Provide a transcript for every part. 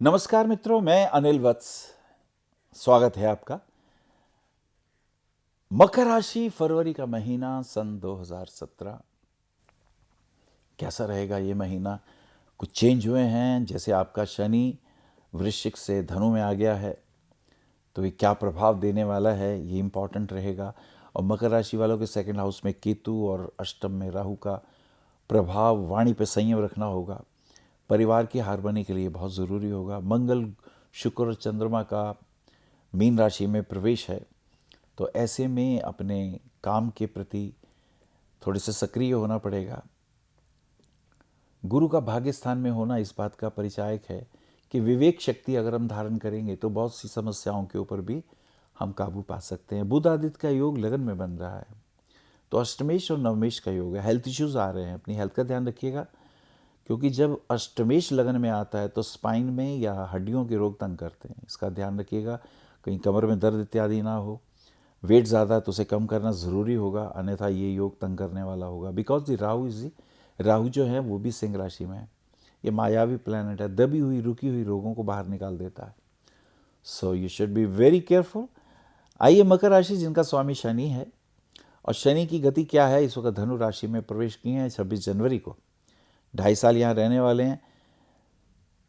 नमस्कार मित्रों, मैं अनिल वत्स। स्वागत है आपका। मकर राशि, फरवरी का महीना सन 2017 कैसा रहेगा ये महीना? कुछ चेंज हुए हैं, जैसे आपका शनि वृश्चिक से धनु में आ गया है, तो ये क्या प्रभाव देने वाला है ये इम्पॉर्टेंट रहेगा। और मकर राशि वालों के सेकंड हाउस में केतु और अष्टम में राहु का प्रभाव, वाणी पे संयम रखना होगा। परिवार की हारमोनी के लिए बहुत ज़रूरी होगा। मंगल, शुक्र और चंद्रमा का मीन राशि में प्रवेश है, तो ऐसे में अपने काम के प्रति थोड़े से सक्रिय होना पड़ेगा। गुरु का भाग्य स्थान में होना इस बात का परिचायक है कि विवेक शक्ति अगर हम धारण करेंगे तो बहुत सी समस्याओं के ऊपर भी हम काबू पा सकते हैं। बुध आदित्य का योग लगन में बन रहा है, तो अष्टमेश और नवमेश का योग है। हेल्थ इश्यूज आ रहे हैं, अपनी हेल्थ का ध्यान रखिएगा, क्योंकि जब अष्टमेश लगन में आता है तो स्पाइन में या हड्डियों के रोग तंग करते हैं, इसका ध्यान रखिएगा। कहीं कमर में दर्द इत्यादि ना हो। वेट ज़्यादा है तो उसे कम करना ज़रूरी होगा, अन्यथा ये योग तंग करने वाला होगा। बिकॉज दी राहु जो है वो भी सिंह राशि में है। ये मायावी प्लैनेट है, दबी हुई रुकी हुई रोगों को बाहर निकाल देता है। So you should be very careful. आइए, मकर राशि जिनका स्वामी शनि है, और शनि की गति क्या है, इस वक्त धनु राशि में प्रवेश किए हैं 26 जनवरी को। 2.5 साल यहाँ रहने वाले हैं,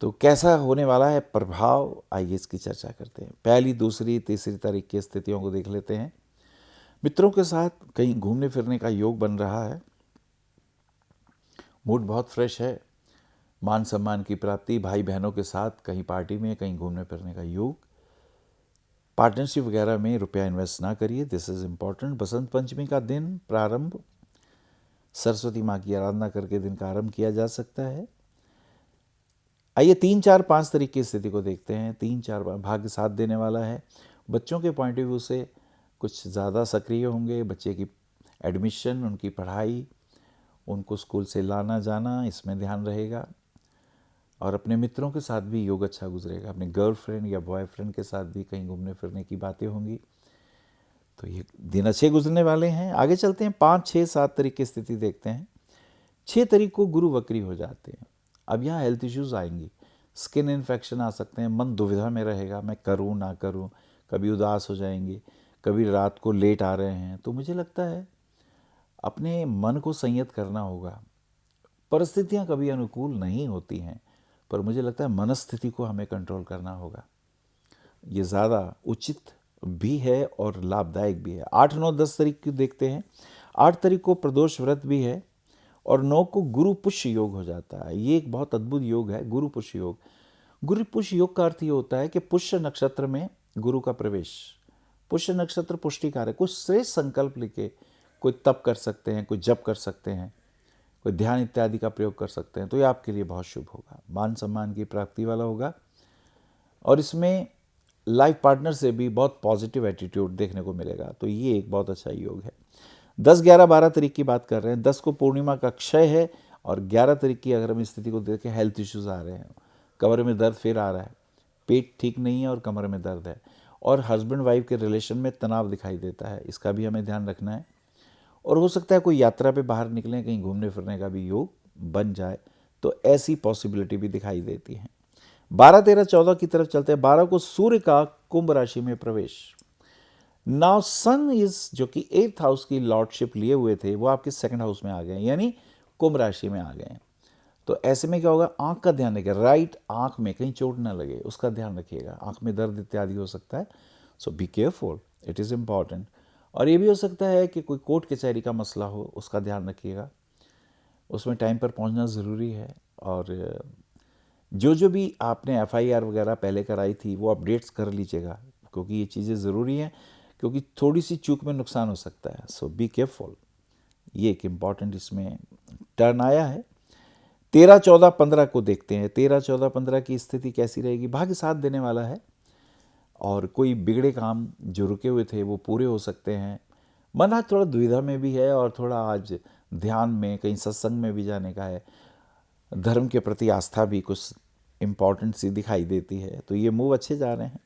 तो कैसा होने वाला है प्रभाव, आइए इसकी चर्चा करते हैं। पहली, दूसरी, तीसरी तारीख की स्थितियों को देख लेते हैं। मित्रों के साथ कहीं घूमने फिरने का योग बन रहा है, मूड बहुत फ्रेश है। मान सम्मान की प्राप्ति, भाई बहनों के साथ कहीं पार्टी में, कहीं घूमने फिरने का योग। पार्टनरशिप वगैरह में रुपया इन्वेस्ट ना करिए, this is important. Basant Panchami का दिन प्रारंभ सरस्वती माँ की आराधना करके दिन का आरंभ किया जा सकता है। आइए 3, 4, 5 तारीख की स्थिति को देखते हैं। 3, 4 भाग्य साथ देने वाला है। बच्चों के पॉइंट ऑफ व्यू से कुछ ज़्यादा सक्रिय होंगे। बच्चे की एडमिशन, उनकी पढ़ाई, उनको स्कूल से लाना जाना, इसमें ध्यान रहेगा। और अपने मित्रों के साथ भी योग अच्छा गुजरेगा। अपने गर्लफ्रेंड या बॉयफ्रेंड के साथ भी कहीं घूमने फिरने की बातें होंगी, तो ये दिन अच्छे गुजरने वाले हैं। आगे चलते हैं, 5, 6, 7 तारीख की स्थिति देखते हैं। 6 तारीख को गुरु वक्री हो जाते हैं। अब यहाँ हेल्थ इश्यूज आएंगी, स्किन इन्फेक्शन आ सकते हैं, मन दुविधा में रहेगा, मैं करूँ ना करूँ। कभी उदास हो जाएंगे, कभी रात को लेट आ रहे हैं। तो मुझे लगता है अपने मन को संयत करना होगा। परिस्थितियाँ कभी अनुकूल नहीं होती हैं, पर मुझे लगता है मनस्थिति को हमें कंट्रोल करना होगा। ये ज़्यादा उचित भी है और लाभदायक भी है। 8, 9, 10 तारीख की देखते हैं। 8 तारीख को प्रदोष व्रत भी है, और 9 को गुरु पुष्य योग हो जाता है। ये एक बहुत अद्भुत योग है, गुरु पुष्य योग। गुरु पुष्य योग का अर्थ ये होता है कि पुष्य नक्षत्र में गुरु का प्रवेश। पुष्य नक्षत्र पुष्टिकार है। कुछ श्रेष्ठ संकल्प लेके कोई तप कर सकते हैं, कोई जप कर सकते हैं, कोई ध्यान इत्यादि का प्रयोग कर सकते हैं, तो ये आपके लिए बहुत शुभ होगा। मान सम्मान की प्राप्ति वाला होगा, और इसमें लाइफ पार्टनर से भी बहुत पॉजिटिव एटीट्यूड देखने को मिलेगा, तो ये एक बहुत अच्छा योग है। 10, 11, 12 तारीख की बात कर रहे हैं। 10 को पूर्णिमा का क्षय है, और 11 तारीख की अगर हम स्थिति को देखें, हेल्थ इश्यूज आ रहे हैं। कमर में दर्द फिर आ रहा है, पेट ठीक नहीं है और कमर में दर्द है, और हस्बैंड वाइफ के रिलेशन में तनाव दिखाई देता है, इसका भी हमें ध्यान रखना है। और हो सकता है कोई यात्रा पे बाहर निकलें, कहीं घूमने फिरने का भी योग बन जाए, तो ऐसी पॉसिबिलिटी भी दिखाई देती है। 12, 13, 14 की तरफ चलते हैं। 12 को सूर्य का कुंभ राशि में प्रवेश। नाउ सन इज, जो कि 8th हाउस की लॉर्डशिप लिए हुए थे, वो आपके 2nd हाउस में आ गए, यानी कुंभ राशि में आ गए। तो ऐसे में क्या होगा, आंख का ध्यान रखिएगा। राइट आंख में कहीं चोट ना लगे, उसका ध्यान रखिएगा। आंख में दर्द इत्यादि हो सकता है, so be careful, it is important. और ये भी हो सकता है कि कोई कोर्ट कचहरी का मसला हो, उसका ध्यान रखिएगा, उसमें टाइम पर पहुंचना ज़रूरी है। और जो भी आपने FIR वगैरह पहले कराई थी, वो अपडेट्स कर लीजिएगा, क्योंकि ये चीज़ें ज़रूरी हैं, क्योंकि थोड़ी सी चूक में नुकसान हो सकता है। सो बी केयरफुल, ये एक इम्पॉर्टेंट इसमें टर्न आया है। 13, 14, 15 को देखते हैं। 13, 14, 15 की स्थिति कैसी रहेगी? भाग्य साथ देने वाला है, और कोई बिगड़े काम जो रुके हुए थे वो पूरे हो सकते हैं। मन आज थोड़ा दुविधा में भी है, और थोड़ा आज ध्यान में, कहीं सत्संग में भी जाने का है। धर्म के प्रति आस्था भी कुछ इम्पॉर्टेंट सी दिखाई देती है, तो ये मूव अच्छे जा रहे हैं।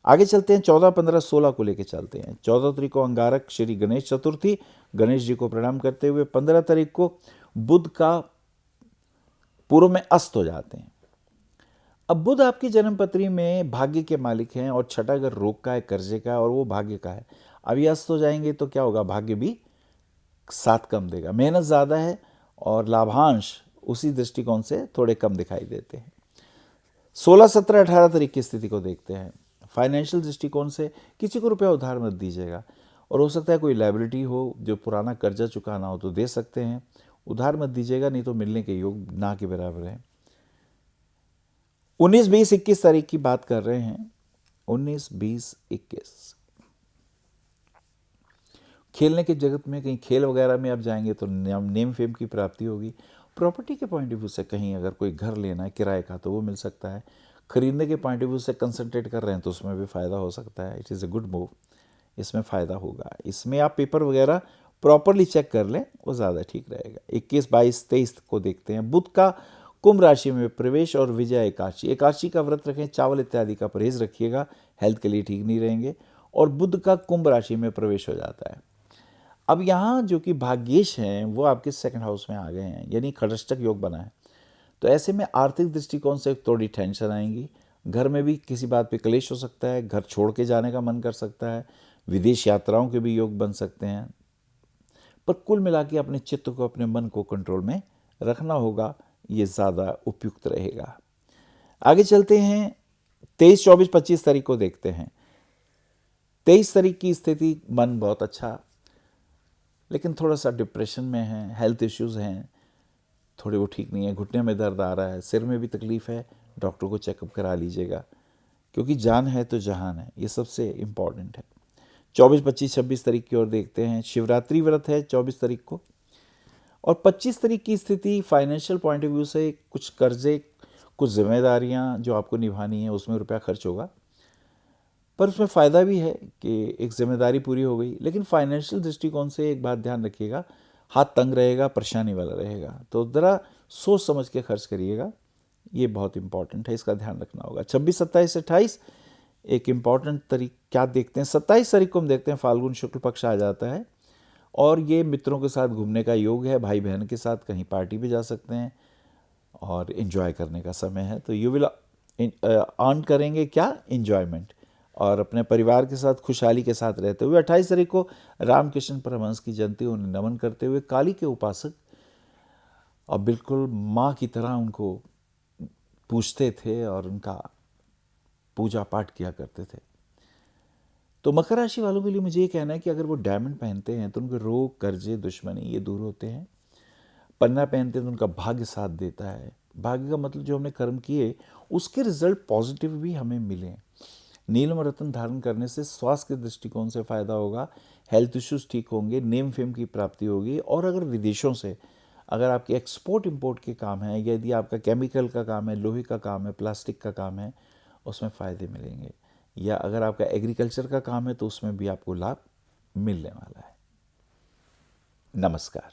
आगे चलते हैं, 14, 15, 16 को लेके चलते हैं। 14 तारीख को अंगारक श्री गणेश चतुर्थी, गणेश जी को प्रणाम करते हुए। 15 तारीख को बुध का पूर्व में अस्त हो जाते हैं। अब बुध आपकी जन्मपत्री में भाग्य के मालिक हैं और छठा घर रोग का है, कर्जे का है और वो भाग्य का है। अभी अस्त हो जाएंगे तो क्या होगा, भाग्य भी साथ कम देगा, मेहनत ज़्यादा है और लाभांश उसी दृष्टिकोण से थोड़े कम दिखाई देते हैं। 16, 17, 18 तारीख की स्थिति को देखते हैं। फाइनेंशियल दृष्टिकोण से किसी को रुपया उधार मत दीजिएगा, और हो सकता है कोई लायबिलिटी हो जो पुराना कर्जा चुकाना हो तो दे सकते हैं, उधार मत दीजिएगा, नहीं तो मिलने के योग ना के बराबर है। 19, 20, 21 तारीख की बात कर रहे हैं। 19, 20, 21 खेलने के जगत में, कहीं खेल वगैरह में आप जाएंगे तो नेम फेम की प्राप्ति होगी। प्रॉपर्टी के पॉइंट ऑफ व्यू से कहीं अगर कोई घर लेना है किराए का तो वो मिल सकता है। खरीदने के पॉइंट ऑफ व्यू से कंसंट्रेट कर रहे हैं तो उसमें भी फ़ायदा हो सकता है। It is a good move, इसमें फ़ायदा होगा। इसमें आप पेपर वगैरह प्रॉपरली चेक कर लें, वो ज़्यादा ठीक रहेगा। 21, 22, 23 को देखते हैं। बुध का कुंभ राशि में प्रवेश और विजय एकादशी। एकादशी का व्रत रखें, चावल इत्यादि का परहेज रखिएगा, हेल्थ के लिए ठीक नहीं रहेंगे। और बुध का कुंभ राशि में प्रवेश हो जाता है। अब यहाँ जो कि भाग्येश हैं वो आपके सेकंड हाउस में आ गए हैं, यानी खड़ष्टक योग बना है। तो ऐसे में आर्थिक दृष्टिकोण से थोड़ी टेंशन आएंगी, घर में भी किसी बात पे क्लेश हो सकता है, घर छोड़ के जाने का मन कर सकता है, विदेश यात्राओं के भी योग बन सकते हैं। पर कुल मिला के अपने चित्त को, अपने मन को कंट्रोल में रखना होगा, ये ज़्यादा उपयुक्त रहेगा। आगे चलते हैं, 23, 24, 25 तारीख को देखते हैं। 23 तारीख की स्थिति, मन बहुत अच्छा, लेकिन थोड़ा सा डिप्रेशन में है, हेल्थ इश्यूज़ हैं, थोड़े वो ठीक नहीं है, घुटने में दर्द आ रहा है, सिर में भी तकलीफ़ है, डॉक्टर को चेकअप करा लीजिएगा, क्योंकि जान है तो जहान है, ये सबसे इम्पॉर्टेंट है। 24, 25, 26 तारीख की ओर देखते हैं। शिवरात्रि व्रत है 24 तारीख को। और 25 तारीख की स्थिति फाइनेंशियल पॉइंट ऑफ व्यू से कुछ कर्जे, कुछ जिम्मेदारियां जो आपको निभानी है, उसमें रुपया खर्च होगा, पर उसमें फ़ायदा भी है कि एक जिम्मेदारी पूरी हो गई। लेकिन फाइनेंशियल दृष्टिकोण से एक बात ध्यान रखिएगा, हाथ तंग रहेगा, परेशानी वाला रहेगा, तो ज़रा सोच समझ के खर्च करिएगा, ये बहुत इंपॉर्टेंट है, इसका ध्यान रखना होगा। 26, 27, 28 एक इम्पॉर्टेंट तारीख क्या देखते हैं। 27 तारीख को हम देखते हैं फाल्गुन शुक्ल पक्ष आ जाता है, और ये मित्रों के साथ घूमने का योग है, भाई बहन के साथ कहीं पार्टी पे जा सकते हैं और इन्जॉय करने का समय है। तो यू विल अर्न करेंगे क्या, इन्जॉयमेंट, और अपने परिवार के साथ खुशहाली के साथ रहते हुए। 28 तारीख को रामकृष्ण परमहंस की जयंती, उन्हें नमन करते हुए काली के उपासक और बिल्कुल माँ की तरह उनको पूजते थे और उनका पूजा पाठ किया करते थे। तो मकर राशि वालों के लिए मुझे ये कहना है कि अगर वो डायमंड पहनते हैं तो उनके रोग, कर्जे, दुश्मनी ये दूर होते हैं। पन्ना पहनते हैं तो उनका भाग्य साथ देता है। भाग्य का मतलब जो हमने कर्म किए उसके रिजल्ट पॉजिटिव भी हमें मिले। नीलम रत्न धारण करने से स्वास्थ्य के दृष्टिकोण से फ़ायदा होगा, हेल्थ इश्यूज़ ठीक होंगे, नेम फेम की प्राप्ति होगी। और अगर विदेशों से अगर आपके एक्सपोर्ट इंपोर्ट के काम है, यदि आपका केमिकल का काम है, लोहे का काम है, प्लास्टिक का काम है, उसमें फ़ायदे मिलेंगे। या अगर आपका एग्रीकल्चर का काम है तो उसमें भी आपको लाभ मिलने वाला है। नमस्कार।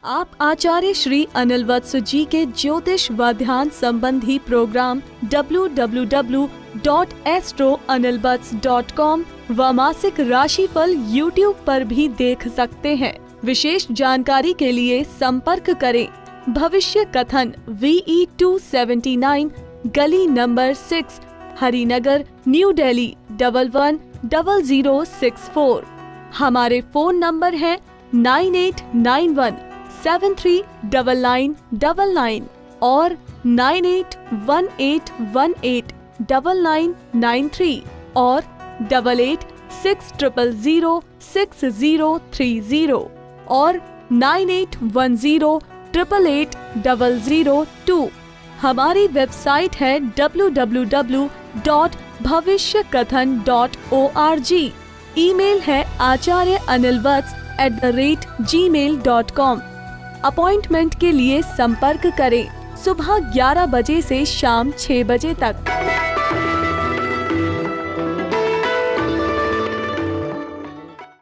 आप आचार्य श्री अनिल वत्स जी के ज्योतिष व ध्यान संबंधी प्रोग्राम www.astroanilvats.com व मासिक राशिफल YouTube पर भी देख सकते हैं। विशेष जानकारी के लिए संपर्क करें भविष्य कथन VE 279 गली नंबर 6 हरिनगर न्यू दिल्ली 110064। हमारे फोन नंबर है 9891739999 और 9818189993 और 8860006030 और 9810880002। हमारी वेबसाइट है www.bhavishyakathan.org। ईमेल है acharyaanilvats@gmail.com। अपॉइंटमेंट के लिए संपर्क करें सुबह 11 बजे से शाम 6 बजे तक।